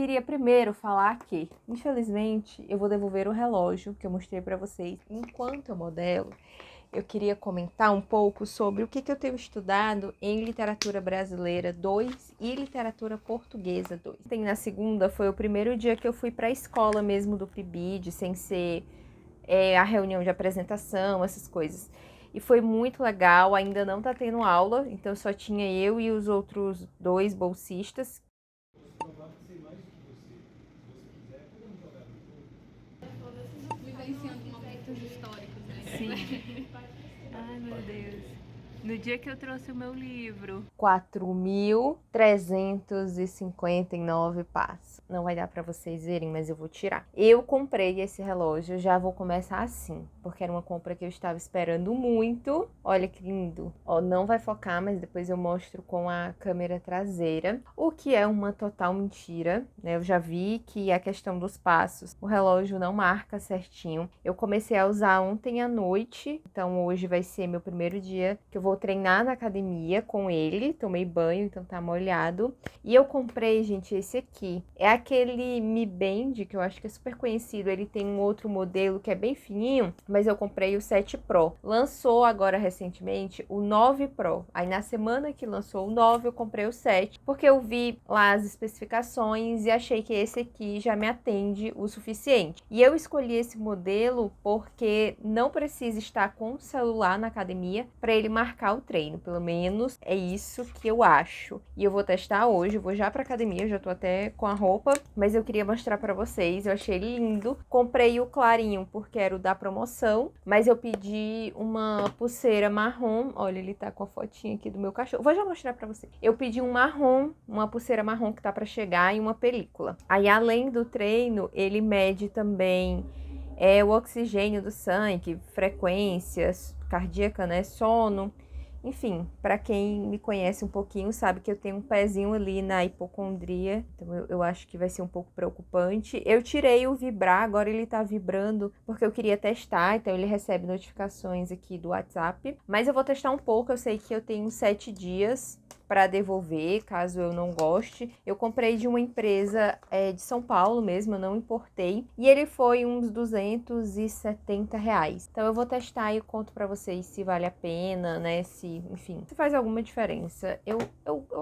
Queria primeiro falar que, infelizmente, eu vou devolver o relógio que eu mostrei para vocês. Enquanto eu modelo, eu queria comentar um pouco sobre o que eu tenho estudado em literatura brasileira 2 e literatura portuguesa 2. Na segunda foi o primeiro dia que eu fui para a escola mesmo do PIBID, sem ser a reunião de apresentação, essas coisas. E foi muito legal, ainda não tá tendo aula, então só tinha eu e os outros 2 bolsistas. Vivenciando momentos históricos, né? Sim. Ai, meu Deus. No dia que eu trouxe o meu livro. 4.359 passos. Não vai dar pra vocês verem, mas eu vou tirar. Eu comprei esse relógio, já vou começar assim, porque era uma compra que eu estava esperando muito. Olha que lindo. Ó, não vai focar, mas depois eu mostro com a câmera traseira, o que é uma total mentira, né? Eu já vi que a questão dos passos, o relógio não marca certinho. Eu comecei a usar ontem à noite, então hoje vai ser meu primeiro dia que eu vou treinar na academia com ele. Tomei banho, então tá molhado. E eu comprei, gente, esse aqui. É aquele Mi Band, que eu acho que é super conhecido. Ele tem um outro modelo que é bem fininho, mas eu comprei o 7 Pro. Lançou agora recentemente o 9 Pro. Aí na semana que lançou o 9, eu comprei o 7, porque eu vi lá as especificações e achei que esse aqui já me atende o suficiente. E eu escolhi esse modelo porque não precisa estar com o celular na academia para ele marcar o treino, pelo menos é isso que eu acho. E eu vou testar hoje, eu vou já pra academia, eu já tô até com a roupa, mas eu queria mostrar pra vocês, eu achei lindo. Comprei o clarinho porque era o da promoção, mas eu pedi uma pulseira marrom, olha, ele tá com a fotinha aqui do meu cachorro, vou já mostrar pra vocês. Eu pedi um marrom, uma pulseira marrom que tá pra chegar e uma película. Aí, além do treino, ele mede também o oxigênio do sangue, frequência cardíaca, né, sono. Enfim, para quem me conhece um pouquinho sabe que eu tenho um pezinho ali na hipocondria, então eu acho que vai ser um pouco preocupante. Eu tirei o vibrar, agora ele tá vibrando porque eu queria testar, então ele recebe notificações aqui do WhatsApp. Mas eu vou testar um pouco, eu sei que eu tenho 7 dias para devolver, caso eu não goste. Eu comprei de uma empresa de São Paulo mesmo, eu não importei. E ele foi uns R$ 270. Então eu vou testar e conto para vocês se vale a pena, né? Enfim, se faz alguma diferença. Eu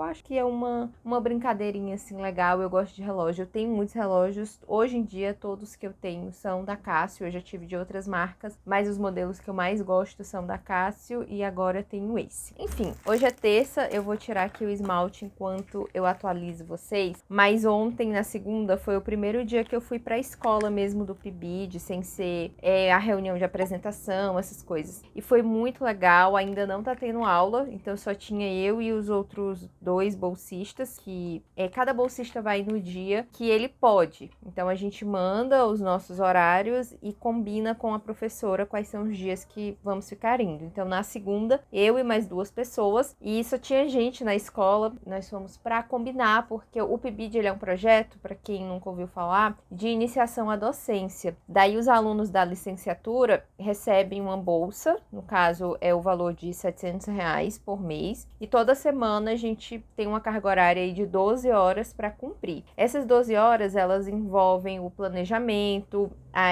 acho que é uma brincadeirinha assim legal. Eu gosto de relógio. Eu tenho muitos relógios. Hoje em dia, todos que eu tenho são da Casio. Eu já tive de outras marcas, mas os modelos que eu mais gosto são da Casio e agora eu tenho esse. Enfim, hoje é terça, eu vou tirar aqui o esmalte enquanto eu atualizo vocês. Mas ontem, na segunda, foi o primeiro dia que eu fui pra escola mesmo do PIBID, sem ser a reunião de apresentação, essas coisas. E foi muito legal, ainda não tá tendo aula, então só tinha eu e os outros 2 bolsistas, que cada bolsista vai no dia que ele pode. Então a gente manda os nossos horários e combina com a professora quais são os dias que vamos ficar indo. Então na segunda, eu e mais 2 pessoas, e só tinha gente na escola, nós fomos para combinar, porque o PIBID ele é um projeto, para quem nunca ouviu falar, de iniciação à docência. Daí os alunos da licenciatura recebem uma bolsa, no caso é o valor de R$ 700 por mês, e toda semana a gente tem uma carga horária aí de 12 horas para cumprir. Essas 12 horas, elas envolvem o planejamento,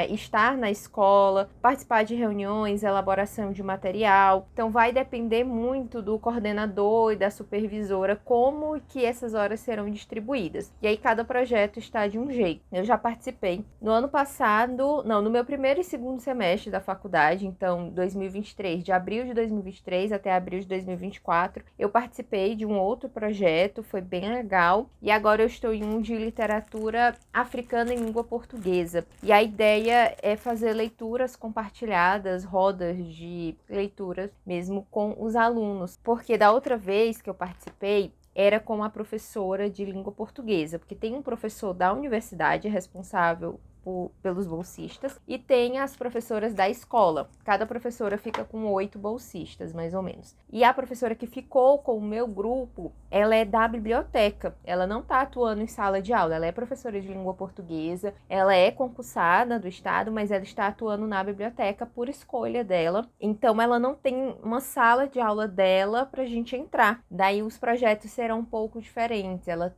estar na escola, participar de reuniões, elaboração de material. Então vai depender muito do coordenador e da supervisora como que essas horas serão distribuídas. E aí cada projeto está de um jeito. Eu já participei no ano passado, não, no meu primeiro e segundo semestre da faculdade, então 2023, de abril de 2023 até abril de 2024, eu participei de um outro projeto, foi bem legal. E agora eu estou em um de literatura africana em língua portuguesa. E a ideia é fazer leituras compartilhadas, rodas de leituras mesmo com os alunos. Porque da outra vez que eu participei, era com a professora de língua portuguesa, porque tem um professor da universidade responsável pelos bolsistas e tem as professoras da escola. Cada professora fica com 8 bolsistas, mais ou menos. E a professora que ficou com o meu grupo, ela é da biblioteca. Ela não está atuando em sala de aula. Ela é professora de língua portuguesa, ela é concursada do estado, mas ela está atuando na biblioteca por escolha dela. Então, ela não tem uma sala de aula dela para a gente entrar. Daí, os projetos serão um pouco diferentes. Ela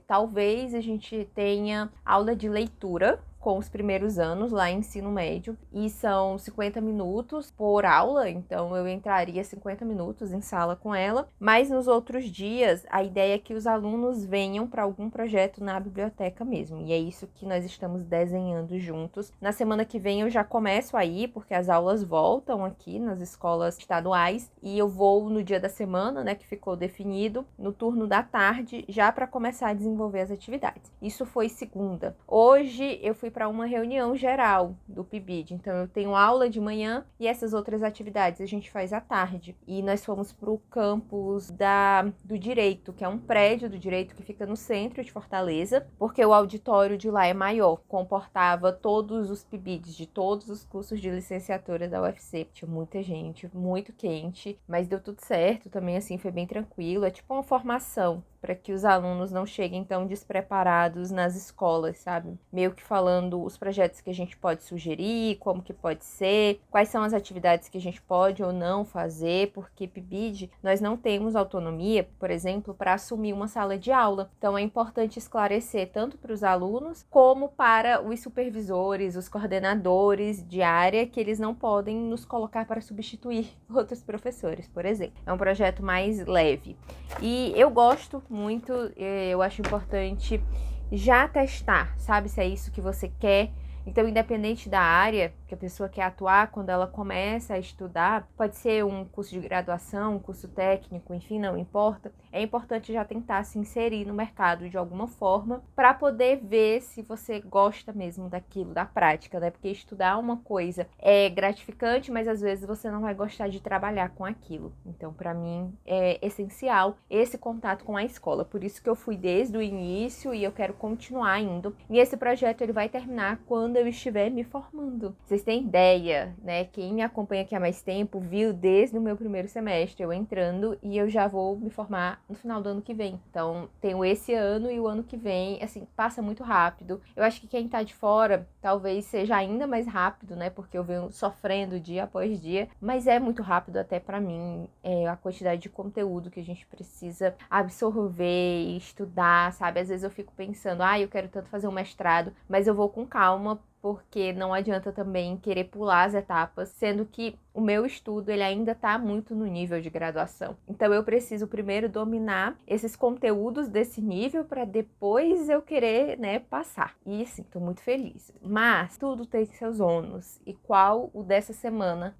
talvez a gente tenha aula de leitura com os primeiros anos lá em ensino médio, e são 50 minutos por aula, então eu entraria 50 minutos em sala com ela, mas nos outros dias a ideia é que os alunos venham para algum projeto na biblioteca mesmo, e é isso que nós estamos desenhando juntos. Na semana que vem eu já começo a ir, porque as aulas voltam aqui nas escolas estaduais, e eu vou no dia da semana, né, que ficou definido, no turno da tarde, já para começar a desenvolver as atividades. Isso foi segunda. Hoje eu fui para uma reunião geral do PIBID, então eu tenho aula de manhã e essas outras atividades a gente faz à tarde. E nós fomos para o campus do Direito, que é um prédio do Direito que fica no centro de Fortaleza, porque o auditório de lá é maior, comportava todos os PIBIDs de todos os cursos de licenciatura da UFC. Tinha muita gente, muito quente, mas deu tudo certo também, assim, foi bem tranquilo. É tipo uma formação para que os alunos não cheguem tão despreparados nas escolas, sabe? Meio que falando os projetos que a gente pode sugerir, como que pode ser, quais são as atividades que a gente pode ou não fazer, porque PIBID, nós não temos autonomia, por exemplo, para assumir uma sala de aula. Então é importante esclarecer tanto para os alunos como para os supervisores, os coordenadores de área, que eles não podem nos colocar para substituir outros professores, por exemplo. É um projeto mais leve. E eu gosto muito, eu acho importante já testar, sabe, se é isso que você quer. Então, independente da área que a pessoa quer atuar, quando ela começa a estudar, pode ser um curso de graduação, um curso técnico, enfim, não importa. É importante já tentar se inserir no mercado de alguma forma para poder ver se você gosta mesmo daquilo, da prática, né? Porque estudar uma coisa é gratificante, mas às vezes você não vai gostar de trabalhar com aquilo. Então, para mim, é essencial esse contato com a escola. Por isso que eu fui desde o início e eu quero continuar indo. E esse projeto ele vai terminar quando eu estiver me formando. Vocês têm ideia, né? Quem me acompanha aqui há mais tempo viu desde o meu primeiro semestre eu entrando, e eu já vou me formar no final do ano que vem. Então, tenho esse ano e o ano que vem, assim, passa muito rápido. Eu acho que quem tá de fora talvez seja ainda mais rápido, né? Porque eu venho sofrendo dia após dia, mas é muito rápido até pra mim, a quantidade de conteúdo que a gente precisa absorver e estudar, sabe? Às vezes eu fico pensando, eu quero tanto fazer um mestrado, mas eu vou com calma, porque não adianta também querer pular as etapas, sendo que o meu estudo ele ainda está muito no nível de graduação. Então eu preciso primeiro dominar esses conteúdos desse nível para depois eu querer, né, passar. E sim, estou muito feliz. Mas tudo tem seus ônus. E qual o dessa semana?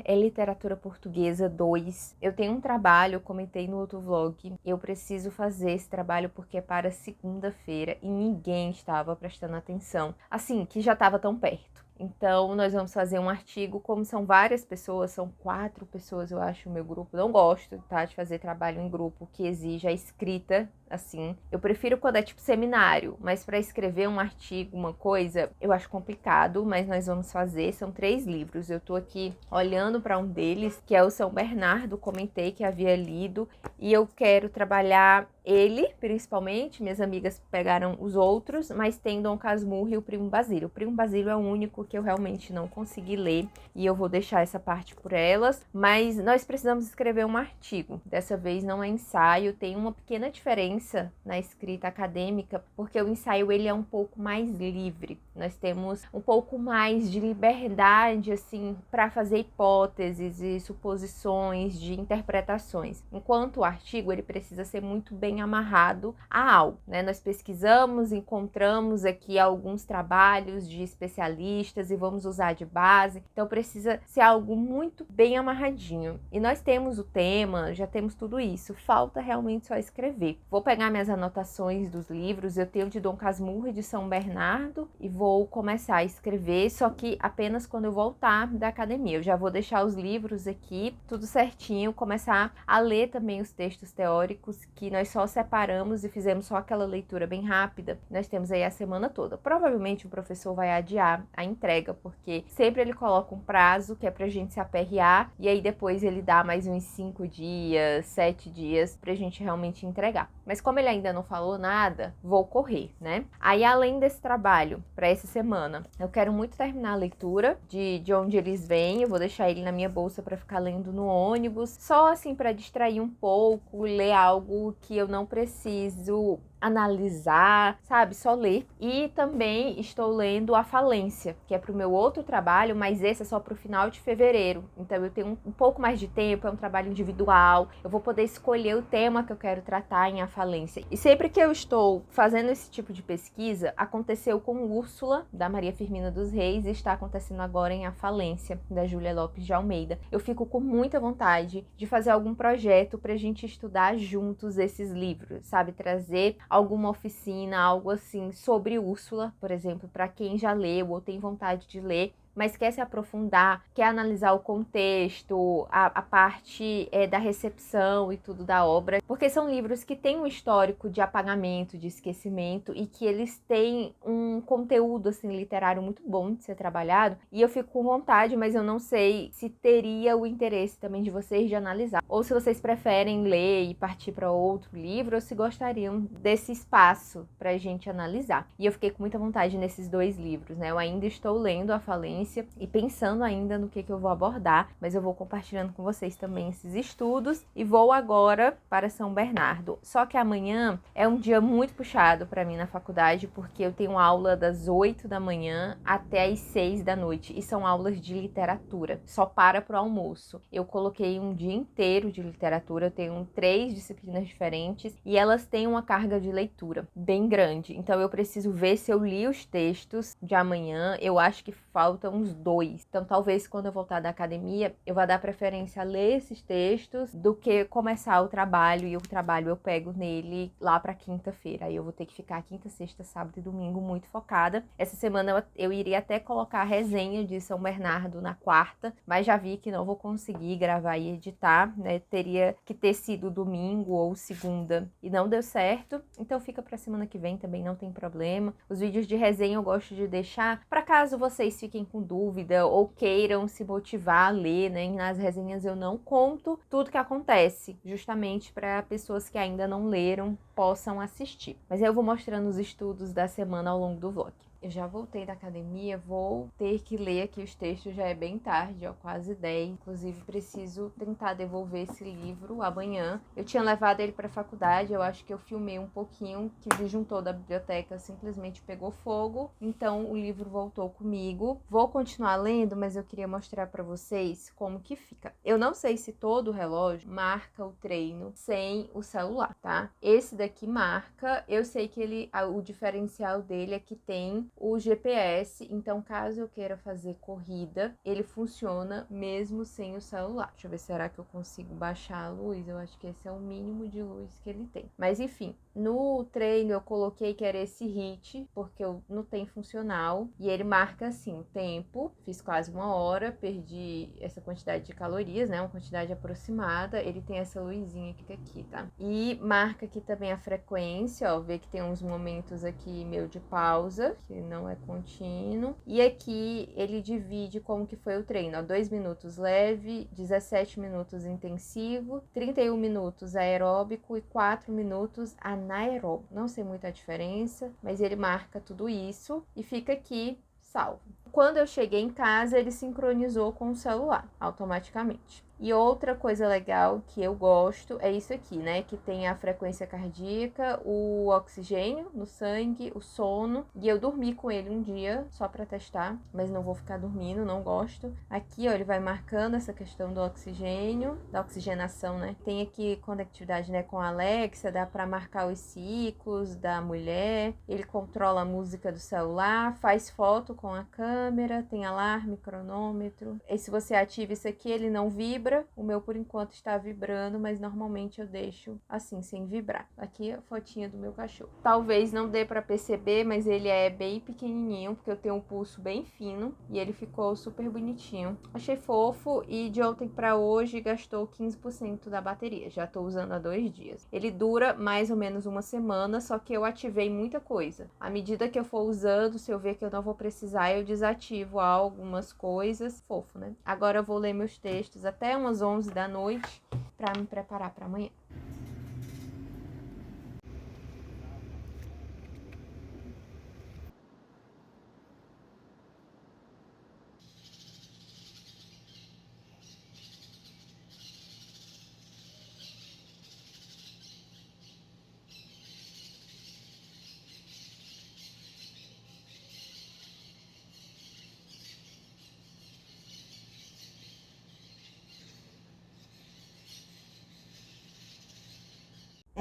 É Literatura Portuguesa 2. Eu tenho um trabalho, eu comentei no outro vlog, eu preciso fazer esse trabalho porque é para segunda-feira e ninguém estava prestando atenção. Assim, que já estava tão perto. Então, nós vamos fazer um artigo, como são várias pessoas, são 4 pessoas, eu acho, o meu grupo. Não gosto, tá, de fazer trabalho em grupo que exija a escrita, assim. Eu prefiro quando é tipo seminário, mas para escrever um artigo, uma coisa, eu acho complicado, mas nós vamos fazer. São 3 livros. Eu tô aqui olhando para um deles, que é o São Bernardo, comentei que havia lido, e eu quero trabalhar ele, principalmente. Minhas amigas pegaram os outros, mas tem Dom Casmurro e o Primo Basílio. O Primo Basílio é o único que eu realmente não consegui ler, e eu vou deixar essa parte por elas, mas nós precisamos escrever um artigo. Dessa vez não é ensaio, tem uma pequena diferença na escrita acadêmica, porque o ensaio ele é um pouco mais livre. Nós temos um pouco mais de liberdade, assim, para fazer hipóteses e suposições de interpretações, enquanto o artigo ele precisa ser muito bem amarrado a algo, né? Nós pesquisamos, encontramos aqui alguns trabalhos de especialistas e vamos usar de base, então precisa ser algo muito bem amarradinho. E nós temos o tema, já temos tudo isso, falta realmente só escrever. Vou pegar minhas anotações dos livros, eu tenho de Dom Casmurro e de São Bernardo, e vou começar a escrever, só que apenas quando eu voltar da academia. Eu já vou deixar os livros aqui, tudo certinho, começar a ler também os textos teóricos, que nós só separamos e fizemos só aquela leitura bem rápida. Nós temos aí a semana toda. Provavelmente o professor vai adiar a entrega, porque sempre ele coloca um prazo que é pra gente se aperrear, e aí depois ele dá mais uns 5 dias, 7 dias pra gente realmente entregar. Mas como ele ainda não falou nada, vou correr, né? Aí, além desse trabalho pra essa semana, eu quero muito terminar a leitura de onde eles vêm. Eu vou deixar ele na minha bolsa pra ficar lendo no ônibus, só assim pra distrair um pouco, ler algo que eu não preciso analisar, sabe? Só ler. E também estou lendo A Falência, que é pro meu outro trabalho, mas esse é só pro final de fevereiro. Então eu tenho um pouco mais de tempo, é um trabalho individual. Eu vou poder escolher o tema que eu quero tratar em A Falência. E sempre que eu estou fazendo esse tipo de pesquisa, aconteceu com Úrsula, da Maria Firmina dos Reis, e está acontecendo agora em A Falência, da Júlia Lopes de Almeida. Eu fico com muita vontade de fazer algum projeto pra gente estudar juntos esses livros, sabe? Trazer alguma oficina, algo assim, sobre Úrsula, por exemplo, para quem já leu ou tem vontade de ler, mas quer se aprofundar, quer analisar o contexto, a parte da recepção e tudo da obra, porque são livros que têm um histórico de apagamento, de esquecimento, e que eles têm um conteúdo assim literário muito bom de ser trabalhado, e eu fico com vontade, mas eu não sei se teria o interesse também de vocês de analisar, ou se vocês preferem ler e partir para outro livro, ou se gostariam desse espaço para a gente analisar. E eu fiquei com muita vontade nesses dois livros, né? Eu ainda estou lendo A Falência e pensando ainda no que eu vou abordar, mas eu vou compartilhando com vocês também esses estudos e vou agora para São Bernardo. Só que amanhã é um dia muito puxado para mim na faculdade, porque eu tenho aula das 8 da manhã até as 6 da noite, e são aulas de literatura, só para pro almoço. Eu coloquei um dia inteiro de literatura, eu tenho 3 disciplinas diferentes e elas têm uma carga de leitura bem grande, então eu preciso ver se eu li os textos de amanhã. Eu acho que faltam uns 2. Então, talvez quando eu voltar da academia, eu vá dar preferência a ler esses textos do que começar o trabalho. E o trabalho eu pego nele lá pra quinta-feira. Aí eu vou ter que ficar quinta, sexta, sábado e domingo muito focada. Essa semana eu iria até colocar a resenha de São Bernardo na quarta, mas já vi que não vou conseguir gravar e editar, né? Teria que ter sido domingo ou segunda e não deu certo. Então fica pra semana que vem também, não tem problema. Os vídeos de resenha eu gosto de deixar para caso vocês fiquem com dúvida ou queiram se motivar a ler, né? Nas resenhas eu não conto tudo que acontece, justamente para pessoas que ainda não leram possam assistir. Mas aí eu vou mostrando os estudos da semana ao longo do vlog. Eu já voltei da academia, vou ter que ler aqui os textos, já é bem tarde, ó, quase 10. Inclusive, preciso tentar devolver esse livro amanhã. Eu tinha levado ele para a faculdade, eu acho que eu filmei um pouquinho, que o disjuntor da biblioteca simplesmente pegou fogo, então o livro voltou comigo. Vou continuar lendo, mas eu queria mostrar para vocês como que fica. Eu não sei se todo o relógio marca o treino sem o celular, tá? Esse daqui marca, eu sei que o diferencial dele é que tem o GPS, então caso eu queira fazer corrida, ele funciona mesmo sem o celular. Deixa eu ver, será que eu consigo baixar a luz? Eu acho que esse é o mínimo de luz que ele tem. Mas enfim, no treino eu coloquei que era esse HIIT, porque eu não tenho funcional, e ele marca assim, o tempo, fiz quase 1 hora, perdi essa quantidade de calorias, né, uma quantidade aproximada, ele tem essa luzinha que fica aqui, tá? E marca aqui também a frequência, ó, vê que tem uns momentos aqui meu de pausa, que não é contínuo. E aqui ele divide como que foi o treino, ó, 2 minutos leve, 17 minutos intensivo, 31 minutos aeróbico e 4 minutos anaeróbico. Não sei muito a diferença, mas ele marca tudo isso e fica aqui salvo. Quando eu cheguei em casa, ele sincronizou com o celular automaticamente. E outra coisa legal que eu gosto é isso aqui, né? Que tem a frequência cardíaca, o oxigênio no sangue, o sono. E eu dormi com ele um dia só pra testar, mas não vou ficar dormindo, não gosto. Aqui, ó, ele vai marcando essa questão do oxigênio, da oxigenação, né? Tem aqui conectividade, né, com a Alexa, dá pra marcar os ciclos da mulher. Ele controla a música do celular, faz foto com a câmera, tem alarme, cronômetro. E se você ativa isso aqui, ele não vibra. O meu, por enquanto, está vibrando, mas normalmente eu deixo assim, sem vibrar. Aqui a fotinha do meu cachorro. Talvez não dê para perceber, mas ele é bem pequenininho, porque eu tenho um pulso bem fino e ele ficou super bonitinho. Achei fofo e de ontem para hoje gastou 15% da bateria. Já tô usando há 2 dias. Ele dura mais ou menos 1 semana, só que eu ativei muita coisa. À medida que eu for usando, se eu ver que eu não vou precisar, eu desativo algumas coisas. Fofo, né? Agora eu vou ler meus textos até umas 11 da noite para me preparar para amanhã.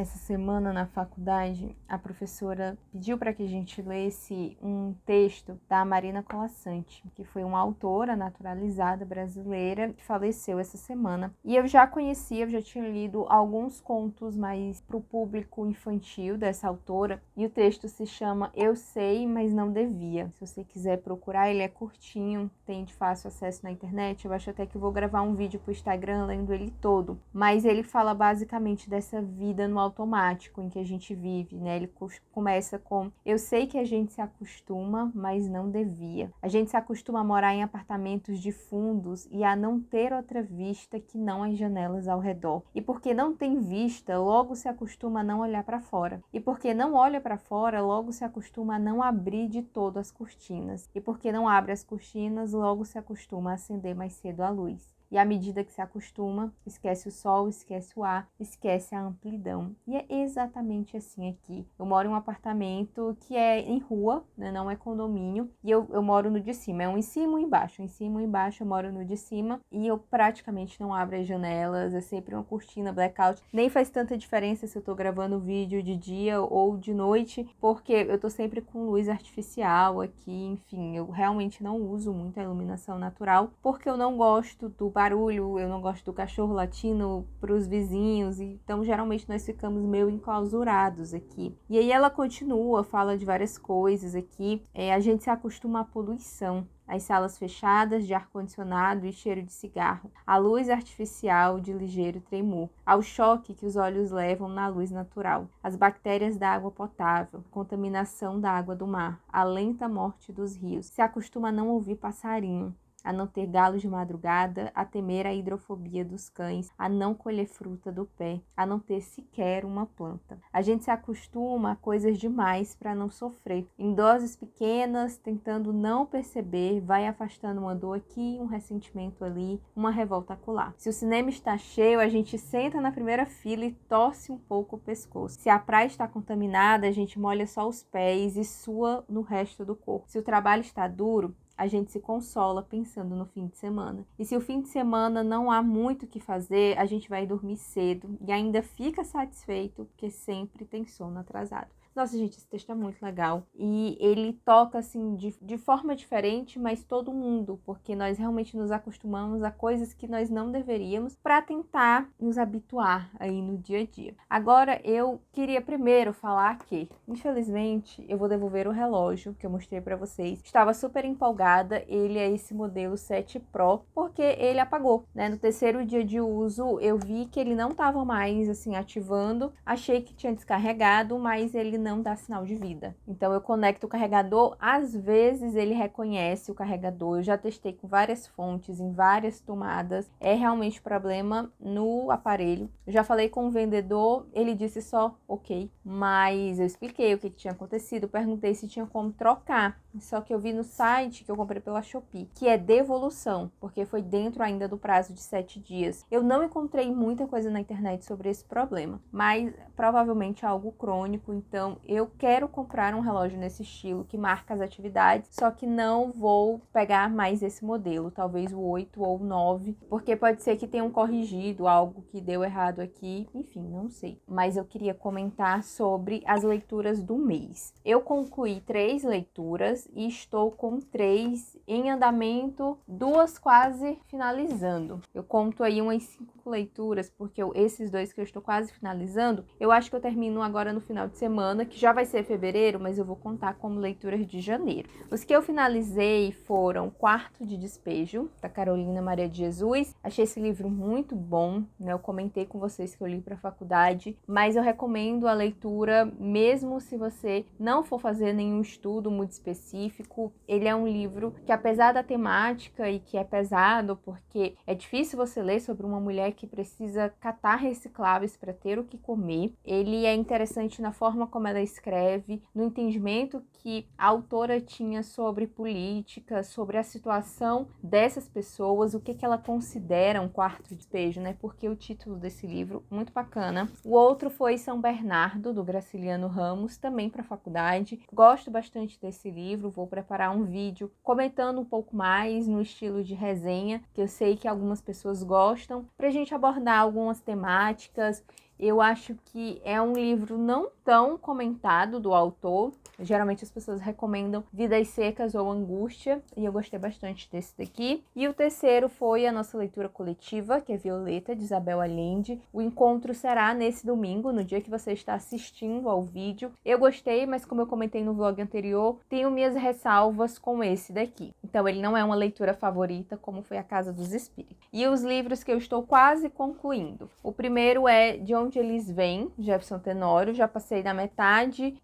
essa semana na faculdade, a professora pediu para que a gente lesse um texto da Marina Colasanti, que foi uma autora naturalizada brasileira que faleceu essa semana. E eu já conhecia, eu já tinha lido alguns contos mais para o público infantil dessa autora, e o texto se chama Eu Sei, Mas Não Devia. Se você quiser procurar, ele é curtinho, tem de fácil acesso na internet. Eu acho até que eu vou gravar um vídeo para o Instagram lendo ele todo, mas ele fala basicamente dessa vida no automático em que a gente vive, né? Ele começa com: eu sei que a gente se acostuma, mas não devia. A gente se acostuma a morar em apartamentos de fundos e a não ter outra vista que não as janelas ao redor. E porque não tem vista, logo se acostuma a não olhar para fora. E porque não olha para fora, logo se acostuma a não abrir de todo as cortinas. E porque não abre as cortinas, logo se acostuma a acender mais cedo a luz. E à medida que se acostuma, esquece o sol, esquece o ar, esquece a amplidão. E é exatamente assim aqui. Eu moro em um apartamento que é em rua, né, não é condomínio, e eu moro no de cima. É um em cima e um embaixo. Em cima e embaixo eu moro no de cima e eu praticamente não abro as janelas, é sempre uma cortina blackout. Nem faz tanta diferença se eu tô gravando vídeo de dia ou de noite, porque eu tô sempre com luz artificial aqui, enfim, eu realmente não uso muito a iluminação natural, porque eu não gosto do barulho, eu não gosto do cachorro latindo para os vizinhos, então geralmente nós ficamos meio enclausurados aqui. E aí ela continua, fala de várias coisas aqui, a gente se acostuma à poluição, as salas fechadas de ar-condicionado e cheiro de cigarro, a luz artificial de ligeiro tremor, ao choque que os olhos levam na luz natural, as bactérias da água potável, contaminação da água do mar, a lenta morte dos rios. Se acostuma a não ouvir passarinho, a não ter galos de madrugada, a temer a hidrofobia dos cães, a não colher fruta do pé, a não ter sequer uma planta. A gente se acostuma a coisas demais para não sofrer. Em doses pequenas, tentando não perceber, vai afastando uma dor aqui, um ressentimento ali, uma revolta acolá. Se o cinema está cheio, a gente senta na primeira fila e torce um pouco o pescoço. Se a praia está contaminada, a gente molha só os pés e sua no resto do corpo. Se o trabalho está duro, a gente se consola pensando no fim de semana. E se o fim de semana não há muito o que fazer, a gente vai dormir cedo e ainda fica satisfeito porque sempre tem sono atrasado. Nossa, gente, esse texto é muito legal. E ele toca, assim, de forma diferente, mas todo mundo, porque nós realmente nos acostumamos a coisas que nós não deveríamos para tentar nos habituar aí no dia a dia. Agora, eu queria primeiro falar que, infelizmente, eu vou devolver o relógio que eu mostrei para vocês. Estava super empolgada, ele é esse modelo 7 Pro, porque ele apagou, né? No terceiro dia de uso, eu vi que ele não estava mais, assim, ativando. Achei que tinha descarregado, mas ele não dá sinal de vida. Então eu conecto o carregador, às vezes ele reconhece o carregador. Eu já testei com várias fontes, em várias tomadas. É realmente problema no aparelho. Eu já falei com o vendedor, ele disse só ok, mas eu expliquei o que tinha acontecido, perguntei se tinha como trocar. Só que eu vi no site que eu comprei pela Shopee, que é devolução, porque foi dentro ainda do prazo de 7 dias. Eu não encontrei muita coisa na internet sobre esse problema, mas provavelmente é algo crônico, então eu quero comprar um relógio nesse estilo que marca as atividades, só que não vou pegar mais esse modelo, talvez o 8 ou o 9, porque pode ser que tenham corrigido algo que deu errado aqui, enfim, não sei. Mas eu queria comentar sobre as leituras do mês. Eu concluí 3 leituras e estou com 3 em andamento, 2 quase finalizando. Eu conto aí umas 5 leituras, porque esses 2 que eu estou quase finalizando, eu acho que eu termino agora no final de semana, que já vai ser fevereiro, mas eu vou contar como leituras de janeiro. Os que eu finalizei foram Quarto de Despejo, da Carolina Maria de Jesus. Achei esse livro muito bom, né? Eu comentei com vocês que eu li para a faculdade, mas eu recomendo a leitura mesmo se você não for fazer nenhum estudo muito específico. Ele é um livro que, apesar da temática e que é pesado, porque é difícil você ler sobre uma mulher que precisa catar recicláveis para ter o que comer, ele é interessante na forma como ela escreve, no entendimento que a autora tinha sobre política, sobre a situação dessas pessoas, o que ela considera um quarto de despejo, né? Porque o título desse livro, muito bacana. O outro foi São Bernardo, do Graciliano Ramos, também para a faculdade. Gosto bastante desse livro, vou preparar um vídeo comentando um pouco mais no estilo de resenha, que eu sei que algumas pessoas gostam, para a gente abordar algumas temáticas Eu acho que é um livro não tão comentado do autor. Geralmente as pessoas recomendam Vidas Secas ou Angústia, e eu gostei bastante desse daqui. E o terceiro foi a nossa leitura coletiva, que é Violeta, de Isabel Allende. O encontro será nesse domingo, no dia que você está assistindo ao vídeo. Eu gostei, mas como eu comentei no vlog anterior, tenho minhas ressalvas com esse daqui. Então ele não é uma leitura favorita, como foi A Casa dos Espíritos. E os livros que eu estou quase concluindo. O primeiro é De Onde Eles Vêm, Jefferson Tenório. Já passei da metade.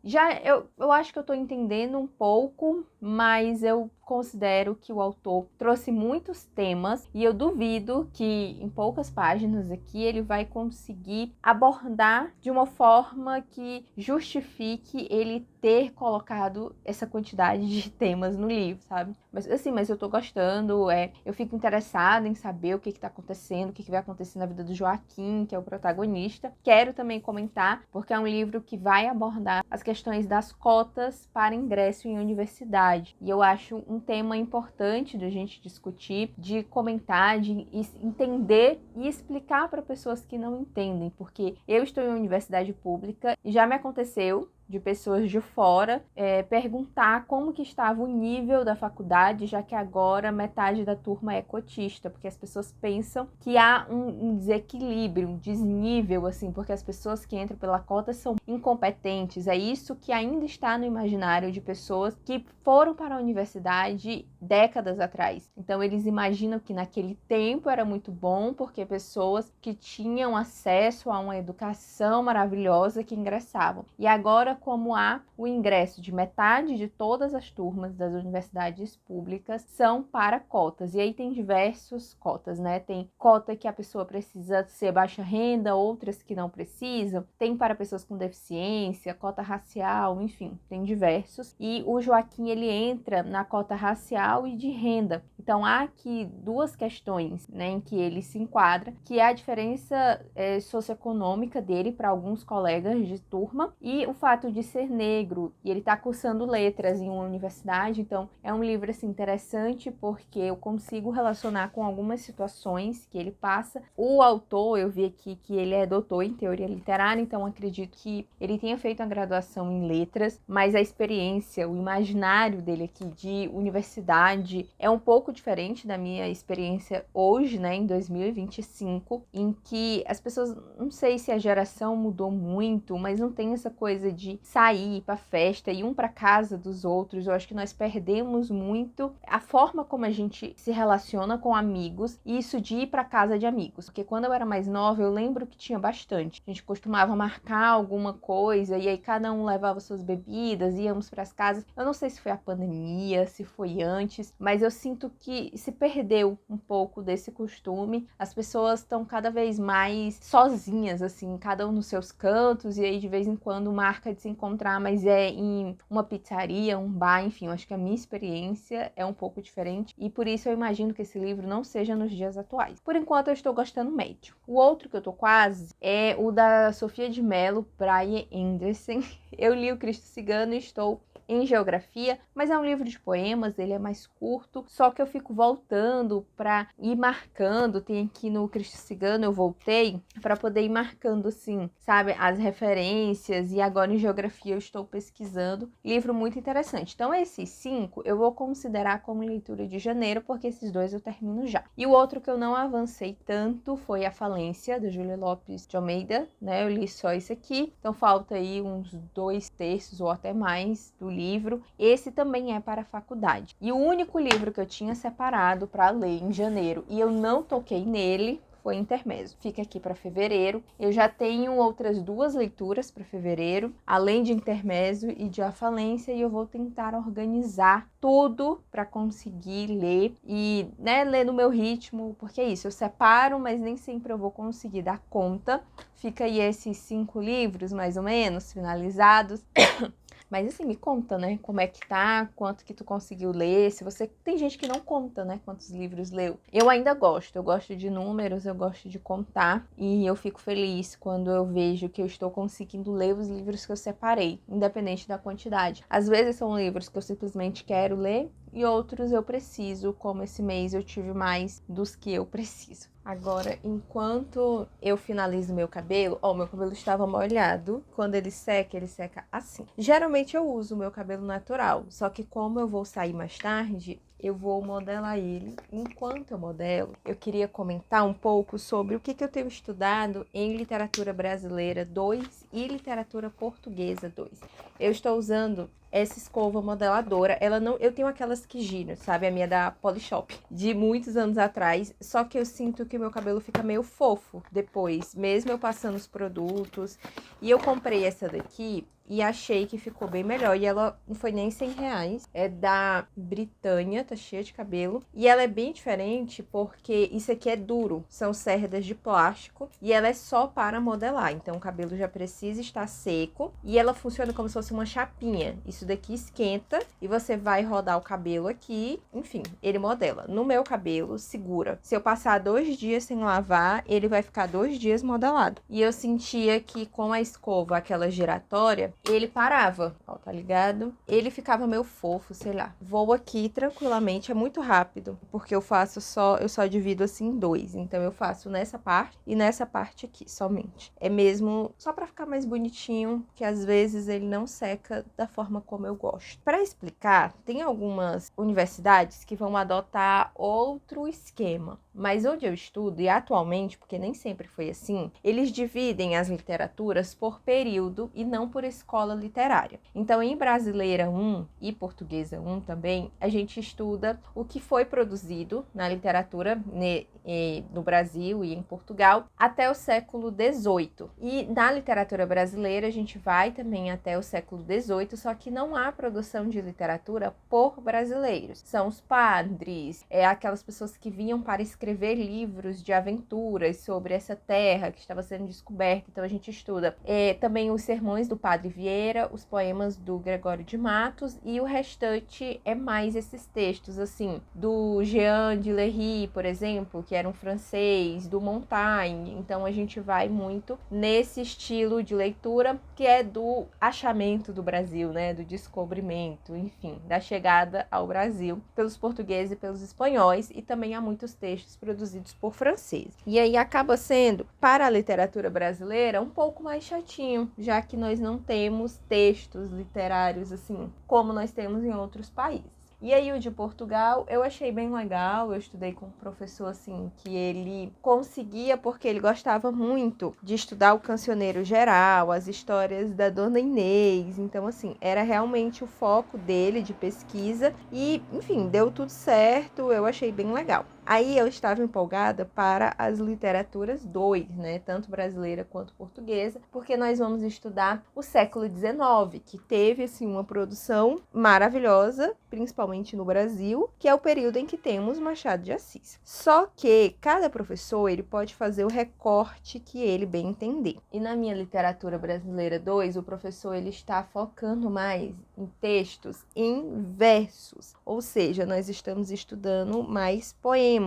Eu acho que eu estou entendendo um pouco, mas eu considero que o autor trouxe muitos temas e eu duvido que em poucas páginas aqui ele vai conseguir abordar de uma forma que justifique ele ter colocado essa quantidade de temas no livro, sabe? Mas eu tô gostando, eu fico interessada em saber o que tá acontecendo, o que vai acontecer na vida do Joaquim, que é o protagonista. Quero também comentar, porque é um livro que vai abordar as questões das cotas para ingresso em universidade. E eu acho um tema importante da gente discutir, de comentar, de entender e explicar para pessoas que não entendem, porque eu estou em uma universidade pública e já me aconteceu de pessoas de fora perguntar como que estava o nível da faculdade, já que agora metade da turma é cotista, porque as pessoas pensam que há um desequilíbrio, um desnível, assim, porque as pessoas que entram pela cota são incompetentes. É isso que ainda está no imaginário de pessoas que foram para a universidade décadas atrás. Então eles imaginam que naquele tempo era muito bom, porque pessoas que tinham acesso a uma educação maravilhosa que ingressavam. E agora, como há o ingresso de metade de todas as turmas das universidades públicas são para cotas. E aí tem diversas cotas, né? Tem cota que a pessoa precisa ser baixa renda, outras que não precisam. Tem para pessoas com deficiência, cota racial, enfim, tem diversos. E o Joaquim, ele entra na cota racial e de renda. Então há aqui duas questões, né, em que ele se enquadra, que é a diferença socioeconômica dele para alguns colegas de turma e o fato de ser negro, e ele está cursando letras em uma universidade. Então é um livro assim interessante porque eu consigo relacionar com algumas situações que ele passa. O autor, eu vi aqui que ele é doutor em teoria literária, então acredito que ele tenha feito a graduação em letras, mas a experiência, o imaginário dele aqui de universidade é um pouco diferente da minha experiência hoje, né, em 2025, em que as pessoas, não sei se a geração mudou muito, mas não tem essa coisa de sair para festa e um para casa dos outros. Eu acho que nós perdemos muito a forma como a gente se relaciona com amigos e isso de ir para casa de amigos. Porque quando eu era mais nova, eu lembro que tinha bastante. A gente costumava marcar alguma coisa e aí cada um levava suas bebidas, íamos para as casas. Eu não sei se foi a pandemia, se foi antes, mas eu sinto que se perdeu um pouco desse costume. As pessoas estão cada vez mais sozinhas, assim, cada um nos seus cantos, e aí de vez em quando marca de se encontrar, mas é em uma pizzaria, um bar, enfim. Eu acho que a minha experiência é um pouco diferente e por isso eu imagino que esse livro não seja nos dias atuais. Por enquanto eu estou gostando médio. O outro que eu tô quase é o da Sofia de Mello, Brian Anderson. Eu li o Cristo Cigano e estou em geografia, mas é um livro de poemas, ele é mais curto, só que eu fico voltando para ir marcando. Tem aqui no Cristo Cigano, eu voltei para poder ir marcando, assim, sabe, as referências, e agora em geografia eu estou pesquisando. Livro muito interessante. Então esses 5 eu vou considerar como leitura de janeiro, porque esses 2 eu termino já. E o outro que eu não avancei tanto foi A Falência, da Júlia Lopes de Almeida, né? Eu li só isso aqui, então falta aí uns 2/3 ou até mais do livro. Esse também é para a faculdade. E o único livro que eu tinha separado para ler em janeiro e eu não toquei nele foi Intermezzo. Fica aqui para fevereiro. Eu já tenho outras 2 leituras para fevereiro, além de Intermezzo e de A Falência, e eu vou tentar organizar tudo para conseguir ler e, né, ler no meu ritmo, porque é isso, eu separo, mas nem sempre eu vou conseguir dar conta. Fica aí esses 5 livros, mais ou menos, finalizados. Mas assim, me conta, né, como é que tá, quanto que tu conseguiu ler, se você... Tem gente que não conta, né, quantos livros leu. Eu ainda gosto, eu gosto de números, eu gosto de contar, e eu fico feliz quando eu vejo que eu estou conseguindo ler os livros que eu separei, independente da quantidade. Às vezes são livros que eu simplesmente quero ler, e outros eu preciso, como esse mês eu tive mais dos que eu preciso. Agora, enquanto eu finalizo meu cabelo, meu cabelo estava molhado. Quando ele seca assim. Geralmente eu uso o meu cabelo natural, só que como eu vou sair mais tarde, eu vou modelar ele. Enquanto eu modelo, eu queria comentar um pouco sobre o que eu tenho estudado em literatura brasileira 2 e literatura portuguesa 2. Eu estou usando essa escova modeladora, eu tenho aquelas que giram, sabe? A minha da Polishop, de muitos anos atrás, só que eu sinto que o meu cabelo fica meio fofo depois, mesmo eu passando os produtos. E eu comprei essa daqui e achei que ficou bem melhor. E ela não foi nem R$100. É da Britânia, tá cheia de cabelo. E ela é bem diferente porque isso aqui é duro. São cerdas de plástico. E ela é só para modelar. Então o cabelo já precisa estar seco. E ela funciona como se fosse uma chapinha. Isso daqui esquenta e você vai rodar o cabelo aqui. Enfim, ele modela. No meu cabelo, segura. Se eu passar 2 dias sem lavar, ele vai ficar 2 dias modelado. E eu sentia que com a escova, aquela giratória, ele parava, ó, tá ligado? Ele ficava meio fofo, sei lá. Vou aqui tranquilamente, é muito rápido, porque eu só divido assim em 2. Então eu faço nessa parte e nessa parte aqui, somente. É mesmo só pra ficar mais bonitinho, que às vezes ele não seca da forma como eu gosto. Pra explicar, tem algumas universidades que vão adotar outro esquema. Mas onde eu estudo, e atualmente, porque nem sempre foi assim, eles dividem as literaturas por período e não por escola literária. Então, em Brasileira 1 e Portuguesa 1 também, a gente estuda o que foi produzido na literatura no Brasil e em Portugal até o século XVIII. E na literatura brasileira, a gente vai também até o século XVIII, só que não há produção de literatura por brasileiros. São os padres, aquelas pessoas que vinham para escrever livros de aventuras sobre essa terra que estava sendo descoberta. Então a gente estuda também os sermões do Padre Vieira, os poemas do Gregório de Matos, e o restante é mais esses textos, assim, do Jean de Lery, por exemplo, que era um francês, do Montaigne. Então a gente vai muito nesse estilo de leitura que é do achamento do Brasil, né, do descobrimento, enfim, da chegada ao Brasil pelos portugueses e pelos espanhóis, e também há muitos textos produzidos por franceses. E aí acaba sendo, para a literatura brasileira, um pouco mais chatinho, já que nós não temos textos literários assim, como nós temos em outros países. E aí o de Portugal eu achei bem legal, eu estudei com um professor assim que ele conseguia, porque ele gostava muito de estudar o Cancioneiro Geral, as histórias da Dona Inês, então assim, era realmente o foco dele de pesquisa e, enfim, deu tudo certo, eu achei bem legal. Aí eu estava empolgada para as literaturas 2, né? Tanto brasileira quanto portuguesa, porque nós vamos estudar o século XIX, que teve assim uma produção maravilhosa, principalmente no Brasil, que é o período em que temos Machado de Assis. Só que cada professor ele pode fazer o recorte que ele bem entender. E na minha literatura brasileira 2, o professor ele está focando mais em textos em versos, ou seja, nós estamos estudando mais poemas.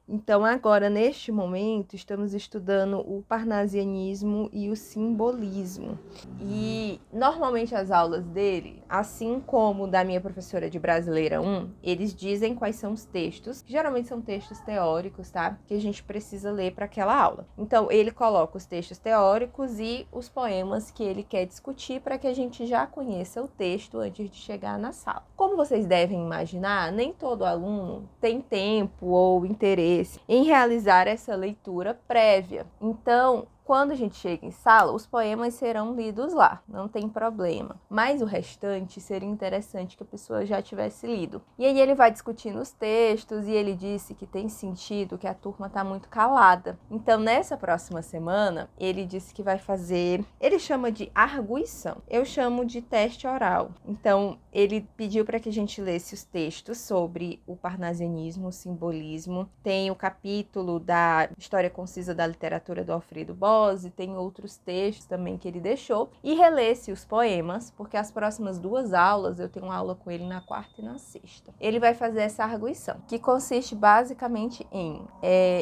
Então, agora, neste momento, estamos estudando o parnasianismo e o simbolismo. E, normalmente, as aulas dele, assim como da minha professora de Brasileira 1, eles dizem quais são os textos, que geralmente são textos teóricos, tá? Que a gente precisa ler para aquela aula. Então, ele coloca os textos teóricos e os poemas que ele quer discutir para que a gente já conheça o texto antes de chegar na sala. Como vocês devem imaginar, nem todo aluno tem tempo ou interesse em realizar essa leitura prévia. Então, quando a gente chega em sala, os poemas serão lidos lá, não tem problema. Mas o restante seria interessante que a pessoa já tivesse lido. E aí ele vai discutindo os textos e ele disse que tem sentido que a turma está muito calada. Então, nessa próxima semana, ele disse que vai fazer, ele chama de arguição, eu chamo de teste oral. Então, ele pediu para que a gente lesse os textos sobre o parnasianismo, o simbolismo. Tem o capítulo da História Concisa da Literatura do Alfredo Bose, tem outros textos também que ele deixou, e relesse os poemas, porque as próximas 2 aulas, eu tenho uma aula com ele na quarta e na sexta. Ele vai fazer essa arguição, que consiste basicamente em,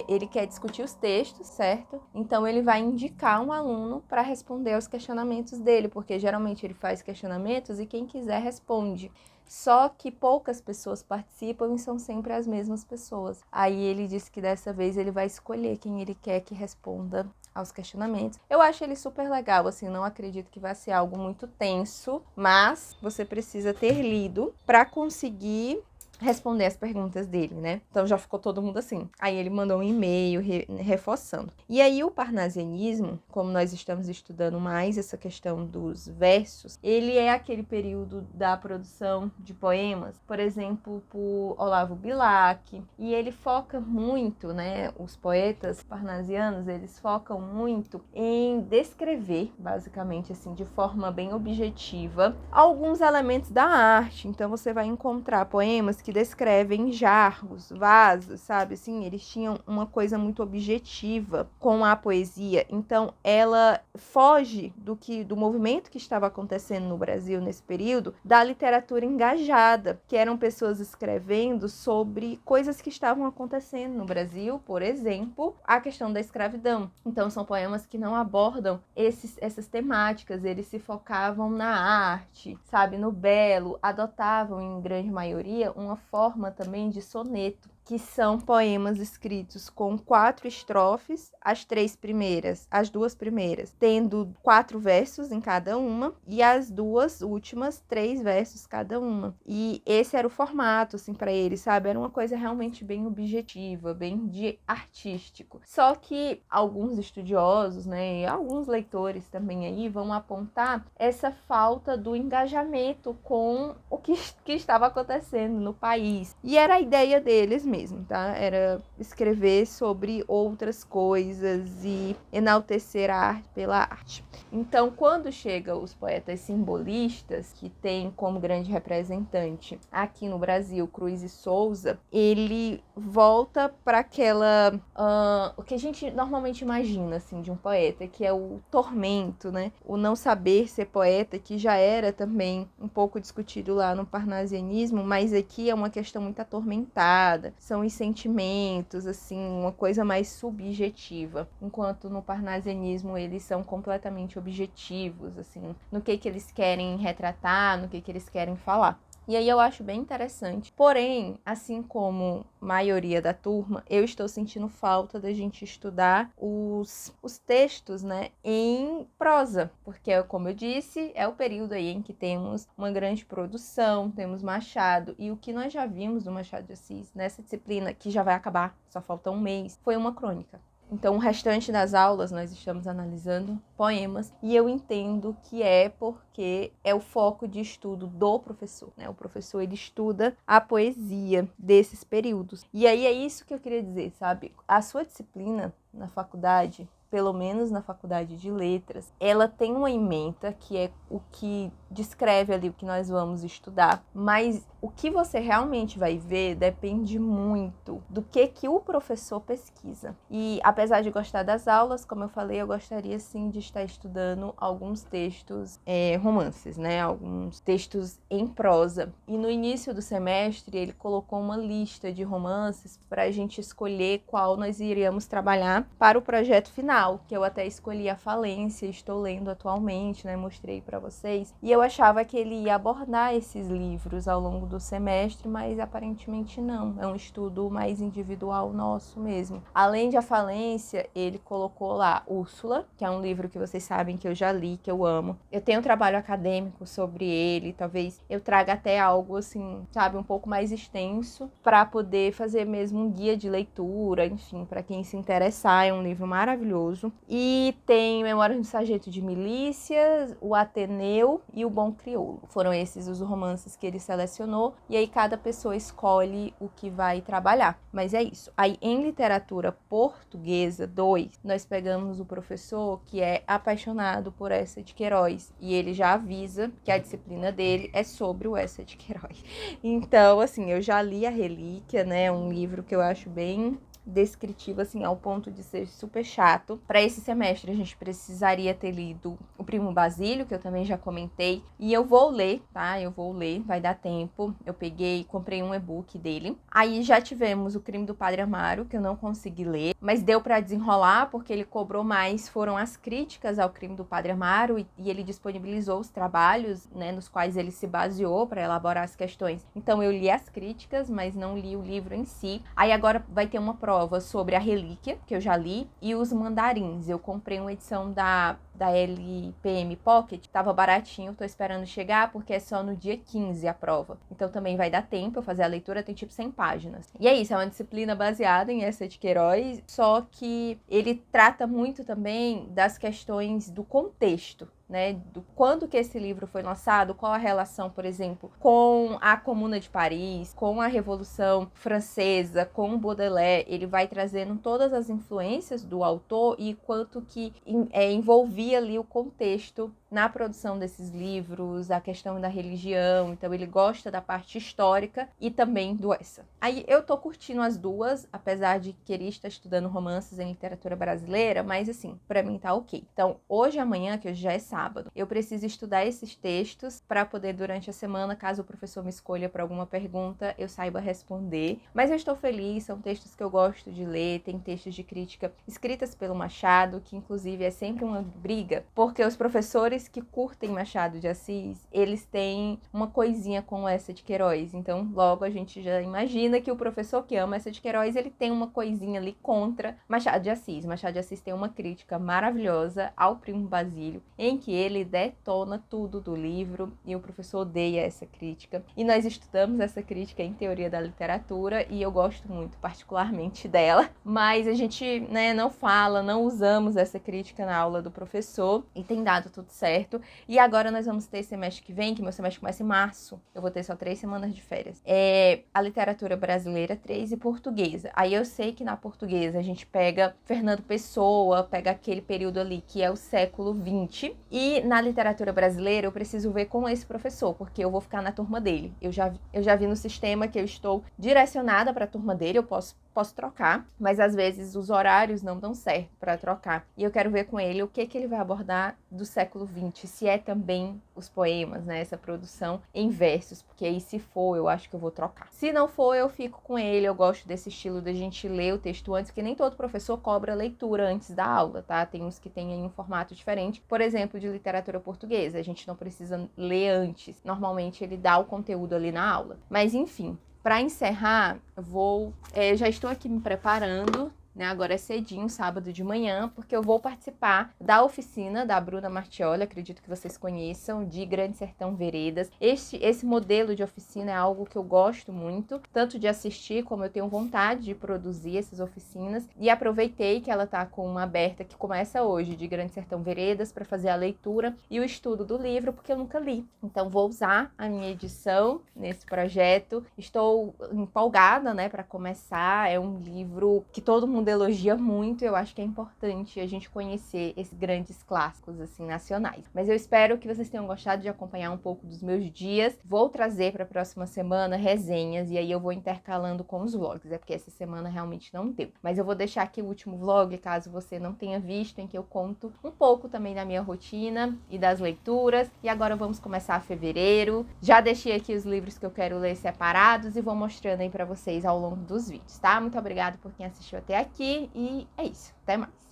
ele quer discutir os textos, certo? Então ele vai indicar um aluno para responder aos questionamentos dele, porque geralmente ele faz questionamentos e quem quiser responde. só que poucas pessoas participam e são sempre as mesmas pessoas. Aí ele disse que dessa vez ele vai escolher quem ele quer que responda aos questionamentos. Eu acho ele super legal, assim, não acredito que vai ser algo muito tenso, mas você precisa ter lido para conseguir responder as perguntas dele, né? Então já ficou todo mundo assim. Aí ele mandou um e-mail reforçando. E aí o parnasianismo, como nós estamos estudando mais essa questão dos versos, ele é aquele período da produção de poemas, por exemplo, por Olavo Bilac, e ele foca muito, né? Os poetas parnasianos, eles focam muito em descrever, basicamente assim, de forma bem objetiva, alguns elementos da arte. Então você vai encontrar poemas que descrevem jarros, vasos, sabe? Assim, eles tinham uma coisa muito objetiva com a poesia. Então, ela foge do movimento que estava acontecendo no Brasil nesse período, da literatura engajada, que eram pessoas escrevendo sobre coisas que estavam acontecendo no Brasil, por exemplo, a questão da escravidão. Então, são poemas que não abordam essas temáticas, eles se focavam na arte, sabe, no belo, adotavam em grande maioria uma forma também de soneto, que são poemas escritos com 4 estrofes, as 2 primeiras, tendo 4 versos em cada uma, e as 2 últimas, 3 versos cada uma. E esse era o formato, assim, para eles, sabe? Era uma coisa realmente bem objetiva, bem de artístico. Só que alguns estudiosos, né, e alguns leitores também aí vão apontar essa falta do engajamento com o que estava acontecendo no país. E era a ideia deles mesmo, tá? Era escrever sobre outras coisas e enaltecer a arte pela arte. Então, quando chegam os poetas simbolistas, que tem como grande representante aqui no Brasil Cruz e Souza, ele volta para aquela o que a gente normalmente imagina assim de um poeta, que é o tormento, né? O não saber ser poeta, que já era também um pouco discutido lá no parnasianismo, mas aqui é uma questão muito atormentada, são os sentimentos, assim, uma coisa mais subjetiva, enquanto no parnasianismo eles são completamente objetivos, assim, no que eles querem retratar, no que eles querem falar. E aí eu acho bem interessante. Porém, assim como a maioria da turma, eu estou sentindo falta da gente estudar os textos, né, em prosa. Porque, como eu disse, é o período aí em que temos uma grande produção, temos Machado. E o que nós já vimos do Machado de Assis nessa disciplina, que já vai acabar, só falta um mês, foi uma crônica. Então, o restante das aulas nós estamos analisando poemas e eu entendo que é porque é o foco de estudo do professor, né? O professor, ele estuda a poesia desses períodos. E aí é isso que eu queria dizer, sabe? A sua disciplina na faculdade, pelo menos na faculdade de letras, ela tem uma ementa que é o que descreve ali o que nós vamos estudar, mas o que você realmente vai ver depende muito do que o professor pesquisa. E apesar de gostar das aulas, como eu falei, eu gostaria sim de estar estudando alguns textos romances, né? Alguns textos em prosa. E no início do semestre ele colocou uma lista de romances para a gente escolher qual nós iríamos trabalhar para o projeto final, que eu até escolhi A Falência, estou lendo atualmente, né? Mostrei para vocês. E eu achava que ele ia abordar esses livros ao longo do semestre, mas aparentemente não. É um estudo mais individual nosso mesmo. Além de A Falência, ele colocou lá Úrsula, que é um livro que vocês sabem que eu já li, que eu amo. Eu tenho um trabalho acadêmico sobre ele, talvez eu traga até algo assim, sabe, um pouco mais extenso, para poder fazer mesmo um guia de leitura, enfim, para quem se interessar, é um livro maravilhoso. E tem Memórias do Sargento de Milícias, O Ateneu e O Bom Crioulo. Foram esses os romances que ele selecionou, e aí cada pessoa escolhe o que vai trabalhar. Mas é isso. Aí em literatura portuguesa 2, nós pegamos o professor que é apaixonado por Eça de Queiroz, e ele já avisa que a disciplina dele é sobre o Eça de Queiroz. Então, assim, eu já li A Relíquia, né, um livro que eu acho bem descritivo, assim, ao ponto de ser super chato. Para esse semestre, a gente precisaria ter lido O Primo Basílio, que eu também já comentei. E eu vou ler, tá? Eu vou ler, vai dar tempo. Eu comprei um e-book dele. Aí já tivemos O Crime do Padre Amaro, que eu não consegui ler, mas deu para desenrolar, porque ele cobrou mais, foram as críticas ao Crime do Padre Amaro, e ele disponibilizou os trabalhos, né, nos quais ele se baseou para elaborar as questões. Então eu li as críticas, mas não li o livro em si. Aí agora vai ter uma prova sobre A Relíquia, que eu já li, e Os Mandarins. Eu comprei uma edição da LPM Pocket, tava baratinho, tô esperando chegar, porque é só no dia 15 a prova. Então também vai dar tempo eu fazer a leitura, tem tipo 100 páginas. E é isso, é uma disciplina baseada em Eça de Queiroz, só que ele trata muito também das questões do contexto, né, do quando que esse livro foi lançado, qual a relação, por exemplo, com a Comuna de Paris, com a Revolução Francesa, com Baudelaire. Ele vai trazendo todas as influências do autor e quanto que envolvia ali o contexto na produção desses livros, a questão da religião. Então ele gosta da parte histórica e também do Eça. Aí eu tô curtindo as duas, apesar de querer estar estudando romances em literatura brasileira, mas assim, pra mim tá ok. Então hoje e amanhã, que hoje já é sábado, eu preciso estudar esses textos para poder, durante a semana, caso o professor me escolha para alguma pergunta, eu saiba responder. Mas eu estou feliz, são textos que eu gosto de ler, tem textos de crítica escritas pelo Machado, que inclusive é sempre uma briga, porque os professores que curtem Machado de Assis, eles têm uma coisinha com Eça de Queiroz. Então, logo a gente já imagina que o professor que ama Eça de Queiroz, ele tem uma coisinha ali contra Machado de Assis. Machado de Assis tem uma crítica maravilhosa ao Primo Basílio, em que ele detona tudo do livro, e o professor odeia essa crítica. E nós estudamos essa crítica em teoria da literatura, e eu gosto muito, particularmente, dela. Mas a gente, né, não usamos essa crítica na aula do professor, e tem dado tudo certo. E agora nós vamos ter semestre que vem, que meu semestre começa em março. Eu vou ter só 3 semanas de férias. A literatura brasileira 3 e portuguesa. Aí eu sei que na portuguesa a gente pega Fernando Pessoa, pega aquele período ali que é o século XX. E na literatura brasileira eu preciso ver com esse professor, porque eu vou ficar na turma dele. Eu já vi no sistema que eu estou direcionada para a turma dele, eu posso trocar, mas às vezes os horários não dão certo para trocar. E eu quero ver com ele o que ele vai abordar do século XX, se é também os poemas, né, essa produção em versos, porque aí se for, eu acho que eu vou trocar. Se não for, eu fico com ele. Eu gosto desse estilo da gente ler o texto antes, porque nem todo professor cobra leitura antes da aula, tá? Tem uns que tem aí um formato diferente. Por exemplo, de literatura portuguesa, a gente não precisa ler antes. Normalmente ele dá o conteúdo ali na aula. Mas enfim, para encerrar, eu já estou aqui me preparando, né? Agora é cedinho, sábado de manhã, porque eu vou participar da oficina da Bruna Martioli, acredito que vocês conheçam, de Grande Sertão Veredas. Esse modelo de oficina é algo que eu gosto muito, tanto de assistir como eu tenho vontade de produzir essas oficinas. E aproveitei que ela tá com uma aberta que começa hoje, de Grande Sertão Veredas, para fazer a leitura e o estudo do livro, porque eu nunca li. Então vou usar a minha edição nesse projeto. Estou empolgada, né, para começar. É um livro que todo mundo elogia muito. Eu acho que é importante a gente conhecer esses grandes clássicos, assim, nacionais. Mas eu espero que vocês tenham gostado de acompanhar um pouco dos meus dias. Vou trazer para a próxima semana resenhas, e aí eu vou intercalando com os vlogs, é porque essa semana realmente não deu. Mas eu vou deixar aqui o último vlog, caso você não tenha visto, em que eu conto um pouco também da minha rotina e das leituras. E agora vamos começar fevereiro. Já deixei aqui os livros que eu quero ler separados e vou mostrando aí para vocês ao longo dos vídeos, tá? Muito obrigada por quem assistiu até aqui e é isso. Até mais!